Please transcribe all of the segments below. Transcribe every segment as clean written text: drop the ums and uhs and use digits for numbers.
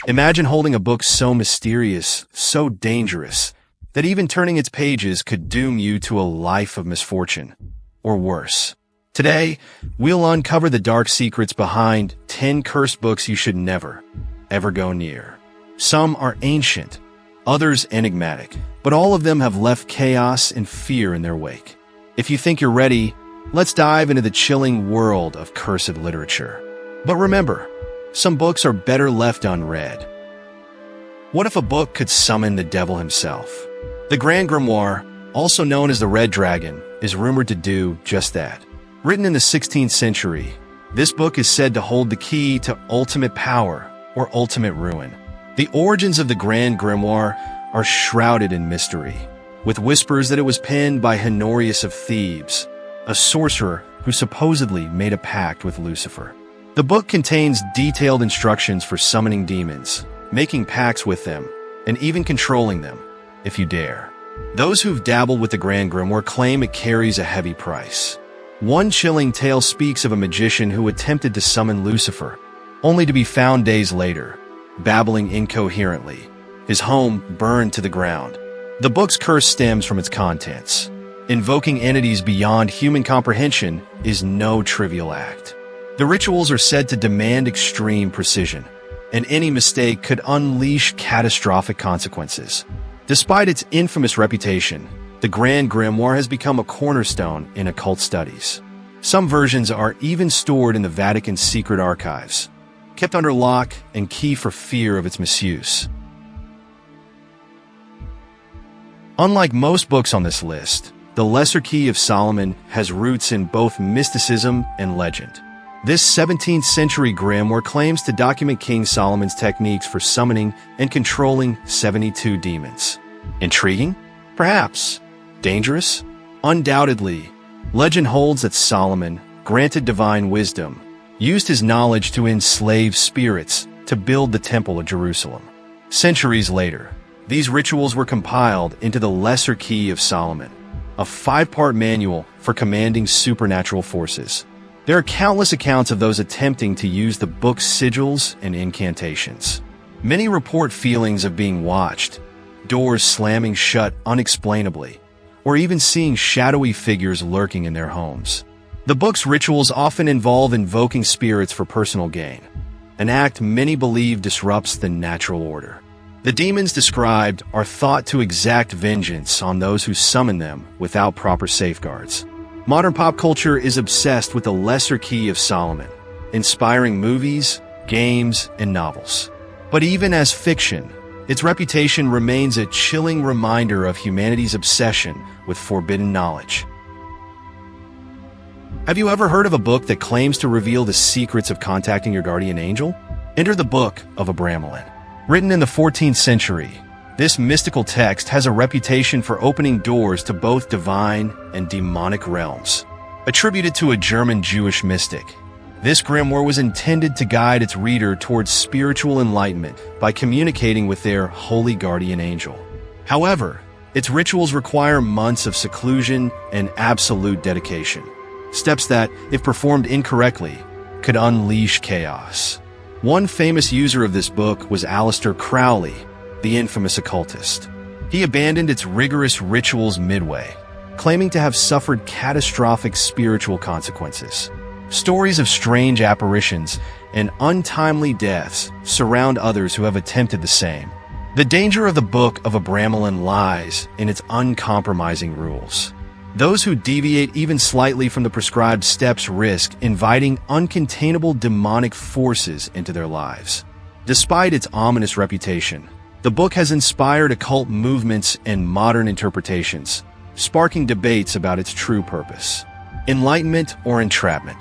Imagine holding a book so mysterious, so dangerous, that even turning its pages could doom you to a life of misfortune, or worse. Today, we'll uncover the dark secrets behind 10 cursed books you should never, ever go near. Some are ancient, others enigmatic, but all of them have left chaos and fear in their wake. If you think you're ready, let's dive into the chilling world of cursed literature. But remember, some books are better left unread. What if a book could summon the devil himself? The Grand Grimoire, also known as the Red Dragon, is rumored to do just that. Written in the 16th century, this book is said to hold the key to ultimate power or ultimate ruin. The origins of the Grand Grimoire are shrouded in mystery, with whispers that it was penned by Honorius of Thebes, a sorcerer who supposedly made a pact with Lucifer. The book contains detailed instructions for summoning demons, making pacts with them, and even controlling them, if you dare. Those who've dabbled with the Grand Grimoire claim it carries a heavy price. One chilling tale speaks of a magician who attempted to summon Lucifer, only to be found days later, babbling incoherently, his home burned to the ground. The book's curse stems from its contents. Invoking entities beyond human comprehension is no trivial act. The rituals are said to demand extreme precision, and any mistake could unleash catastrophic consequences. Despite its infamous reputation, the Grand Grimoire has become a cornerstone in occult studies. Some versions are even stored in the Vatican's secret archives, kept under lock and key for fear of its misuse. Unlike most books on this list, the Lesser Key of Solomon has roots in both mysticism and legend. This 17th century grimoire claims to document King Solomon's techniques for summoning and controlling 72 demons. Intriguing? Perhaps. Dangerous? Undoubtedly. Legend holds that Solomon, granted divine wisdom, used his knowledge to enslave spirits to build the Temple of Jerusalem. Centuries later, these rituals were compiled into the Lesser Key of Solomon, a 5-part manual for commanding supernatural forces. There are countless accounts of those attempting to use the book's sigils and incantations. Many report feelings of being watched, doors slamming shut unexplainably, or even seeing shadowy figures lurking in their homes. The book's rituals often involve invoking spirits for personal gain, an act many believe disrupts the natural order. The demons described are thought to exact vengeance on those who summon them without proper safeguards. Modern pop culture is obsessed with the Lesser Key of Solomon, inspiring movies, games, and novels. But even as fiction, its reputation remains a chilling reminder of humanity's obsession with forbidden knowledge. Have you ever heard of a book that claims to reveal the secrets of contacting your guardian angel? Enter the Book of Abramelin. Written in the 14th century, this mystical text has a reputation for opening doors to both divine and demonic realms. Attributed to a German Jewish mystic, this grimoire was intended to guide its reader towards spiritual enlightenment by communicating with their holy guardian angel. However, its rituals require months of seclusion and absolute dedication, steps that, if performed incorrectly, could unleash chaos. One famous user of this book was Aleister Crowley, the infamous occultist. He abandoned its rigorous rituals midway, claiming to have suffered catastrophic spiritual consequences. Stories of strange apparitions and untimely deaths surround others who have attempted the same. The danger of the Book of Abramelin lies in its uncompromising rules. Those who deviate even slightly from the prescribed steps risk inviting uncontainable demonic forces into their lives. Despite its ominous reputation, the book has inspired occult movements and modern interpretations, sparking debates about its true purpose: enlightenment or entrapment.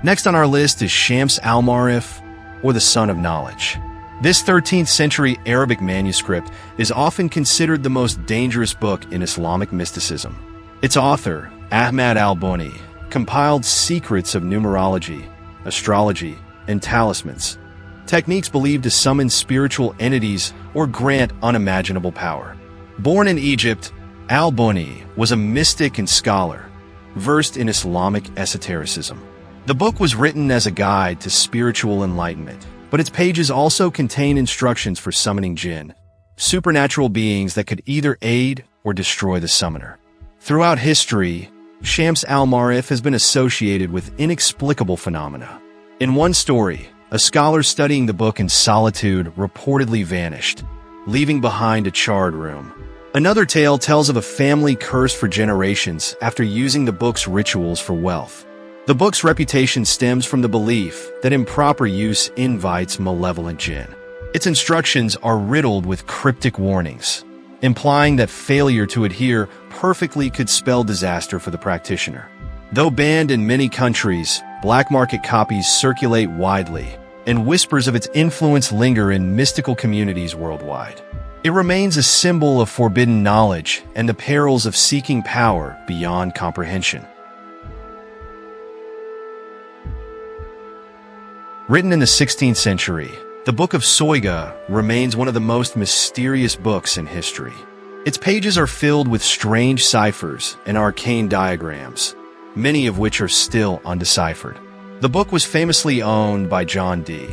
Next on our list is Shams al-Ma'arif, or the Son of Knowledge. This 13th century Arabic manuscript is often considered the most dangerous book in Islamic mysticism. Its author, Ahmad al-Buni, compiled secrets of numerology, astrology, and talismans, techniques believed to summon spiritual entities or grant unimaginable power. Born in Egypt, al-Buni was a mystic and scholar, versed in Islamic esotericism. The book was written as a guide to spiritual enlightenment, but its pages also contain instructions for summoning jinn, supernatural beings that could either aid or destroy the summoner. Throughout history, Shams al-Ma'arif has been associated with inexplicable phenomena. In one story, a scholar studying the book in solitude reportedly vanished, leaving behind a charred room. Another tale tells of a family cursed for generations after using the book's rituals for wealth. The book's reputation stems from the belief that improper use invites malevolent jinn. Its instructions are riddled with cryptic warnings, implying that failure to adhere perfectly could spell disaster for the practitioner. Though banned in many countries, black market copies circulate widely, and whispers of its influence linger in mystical communities worldwide. It remains a symbol of forbidden knowledge and the perils of seeking power beyond comprehension. Written in the 16th century, the Book of Soyga remains one of the most mysterious books in history. Its pages are filled with strange ciphers and arcane diagrams, many of which are still undeciphered. The book was famously owned by John Dee,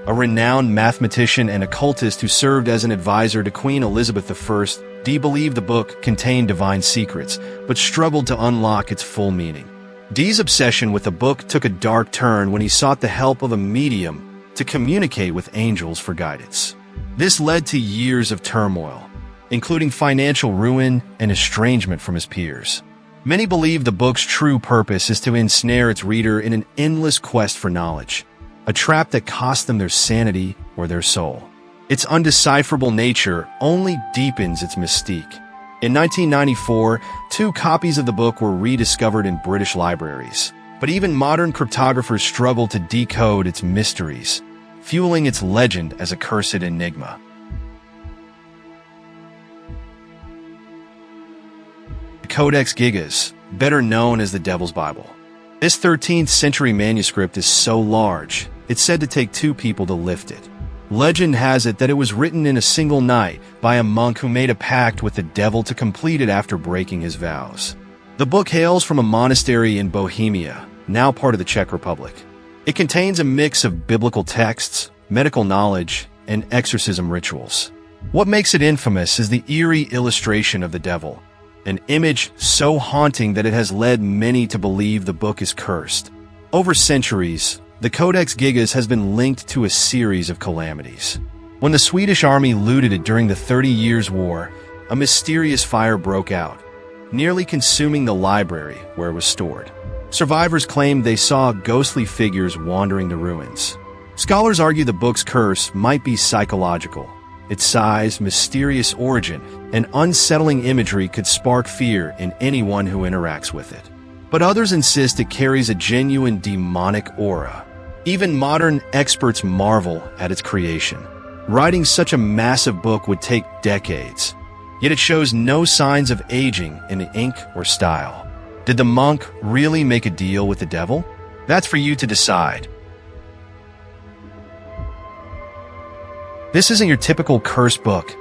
a renowned mathematician and occultist who served as an advisor to Queen Elizabeth I. Dee believed the book contained divine secrets, but struggled to unlock its full meaning. Dee's obsession with the book took a dark turn when he sought the help of a medium to communicate with angels for guidance. This led to years of turmoil, including financial ruin and estrangement from his peers. Many believe the book's true purpose is to ensnare its reader in an endless quest for knowledge, a trap that costs them their sanity or their soul. Its undecipherable nature only deepens its mystique. In 1994, 2 copies of the book were rediscovered in British libraries, but even modern cryptographers struggle to decode its mysteries, fueling its legend as a cursed enigma. Codex Gigas, better known as the Devil's Bible. This 13th century manuscript is so large, it's said to take 2 people to lift it. Legend has it that it was written in a single night by a monk who made a pact with the devil to complete it after breaking his vows. The book hails from a monastery in Bohemia, now part of the Czech Republic. It contains a mix of biblical texts, medical knowledge, and exorcism rituals. What makes it infamous is the eerie illustration of the devil, an image so haunting that it has led many to believe the book is cursed. Over centuries, the Codex Gigas has been linked to a series of calamities. When the Swedish army looted it during the 30 Years' War, a mysterious fire broke out, nearly consuming the library where it was stored. Survivors claimed they saw ghostly figures wandering the ruins. Scholars argue the book's curse might be psychological. Its size, mysterious origin, and unsettling imagery could spark fear in anyone who interacts with it. But others insist it carries a genuine demonic aura. Even modern experts marvel at its creation. Writing such a massive book would take decades, yet it shows no signs of aging in the ink or style. Did the monk really make a deal with the devil? That's for you to decide. This isn't your typical cursed book.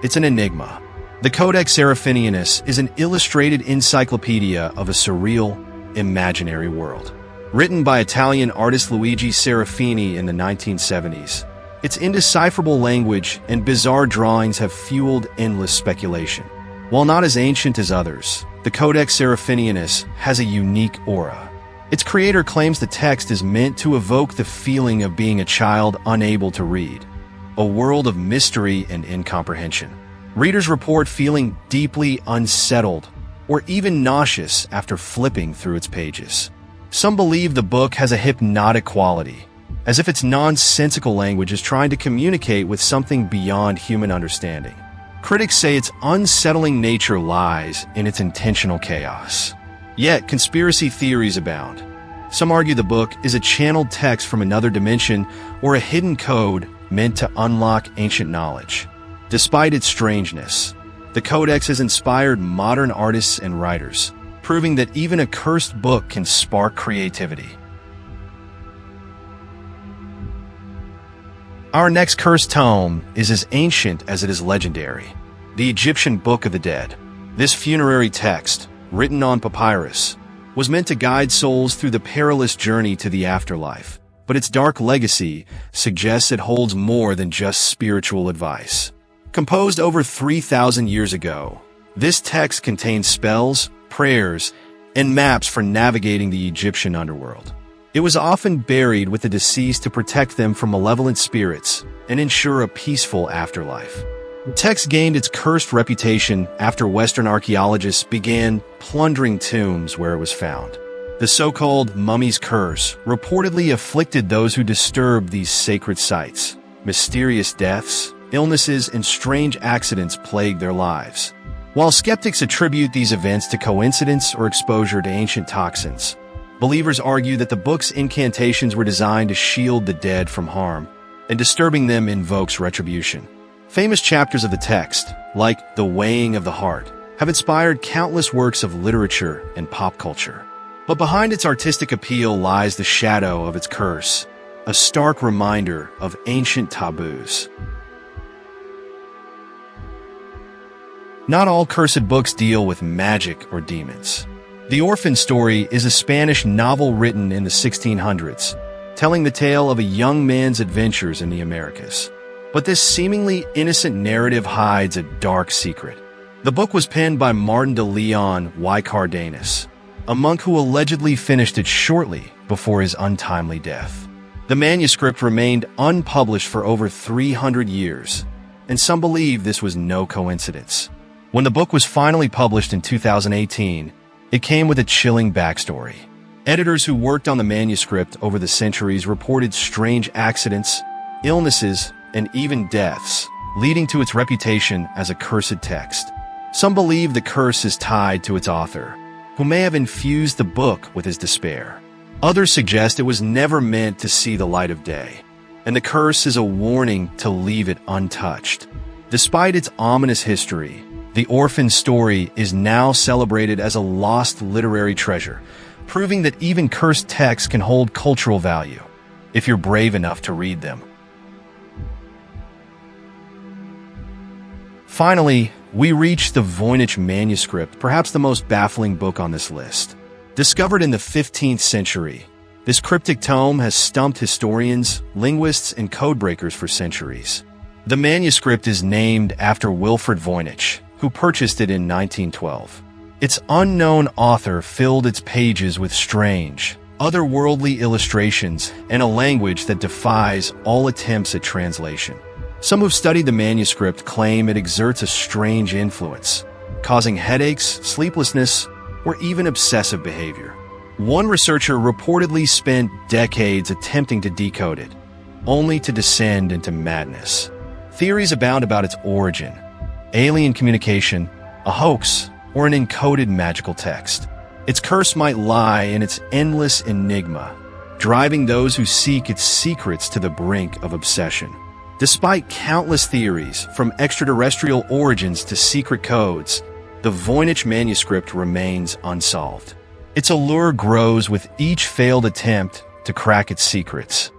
It's an enigma. The Codex Seraphinianus is an illustrated encyclopedia of a surreal, imaginary world. Written by Italian artist Luigi Serafini in the 1970s, its indecipherable language and bizarre drawings have fueled endless speculation. While not as ancient as others, the Codex Seraphinianus has a unique aura. Its creator claims the text is meant to evoke the feeling of being a child unable to read, a world of mystery and incomprehension. Readers report feeling deeply unsettled or even nauseous after flipping through its pages. Some believe the book has a hypnotic quality, as if its nonsensical language is trying to communicate with something beyond human understanding. Critics say its unsettling nature lies in its intentional chaos. Yet, conspiracy theories abound. Some argue the book is a channeled text from another dimension or a hidden code meant to unlock ancient knowledge. Despite its strangeness, the Codex has inspired modern artists and writers, proving that even a cursed book can spark creativity. Our next cursed tome is as ancient as it is legendary, the Egyptian Book of the Dead. This funerary text, written on papyrus, was meant to guide souls through the perilous journey to the afterlife, but its dark legacy suggests it holds more than just spiritual advice. Composed over 3,000 years ago, this text contains spells, prayers, and maps for navigating the Egyptian underworld. It was often buried with the deceased to protect them from malevolent spirits and ensure a peaceful afterlife. The text gained its cursed reputation after Western archaeologists began plundering tombs where it was found. The so-called mummy's curse reportedly afflicted those who disturbed these sacred sites. Mysterious deaths, illnesses, and strange accidents plagued their lives. While skeptics attribute these events to coincidence or exposure to ancient toxins, believers argue that the book's incantations were designed to shield the dead from harm, and disturbing them invokes retribution. Famous chapters of the text, like The Weighing of the Heart, have inspired countless works of literature and pop culture. But behind its artistic appeal lies the shadow of its curse, a stark reminder of ancient taboos. Not all cursed books deal with magic or demons. The Orphan story is a Spanish novel written in the 1600s, telling the tale of a young man's adventures in the Americas. But this seemingly innocent narrative hides a dark secret. The book was penned by Martin de Leon y Cardenas, a monk who allegedly finished it shortly before his untimely death. The manuscript remained unpublished for over 300 years, and some believe this was no coincidence. When the book was finally published in 2018, it came with a chilling backstory. Editors who worked on the manuscript over the centuries reported strange accidents, illnesses, and even deaths, leading to its reputation as a cursed text. Some believe the curse is tied to its author, who may have infused the book with his despair. Others suggest it was never meant to see the light of day, and the curse is a warning to leave it untouched. Despite its ominous history, the Orphan story is now celebrated as a lost literary treasure, proving that even cursed texts can hold cultural value, if you're brave enough to read them. Finally, we reach the Voynich Manuscript, perhaps the most baffling book on this list. Discovered in the 15th century, this cryptic tome has stumped historians, linguists, and codebreakers for centuries. The manuscript is named after Wilfrid Voynich, who purchased it in 1912. Its unknown author filled its pages with strange, otherworldly illustrations and a language that defies all attempts at translation. Some who've studied the manuscript claim it exerts a strange influence, causing headaches, sleeplessness, or even obsessive behavior. One researcher reportedly spent decades attempting to decode it, only to descend into madness. Theories abound about its origin: alien communication, a hoax, or an encoded magical text. Its curse might lie in its endless enigma, driving those who seek its secrets to the brink of obsession. Despite countless theories, from extraterrestrial origins to secret codes, the Voynich Manuscript remains unsolved. Its allure grows with each failed attempt to crack its secrets.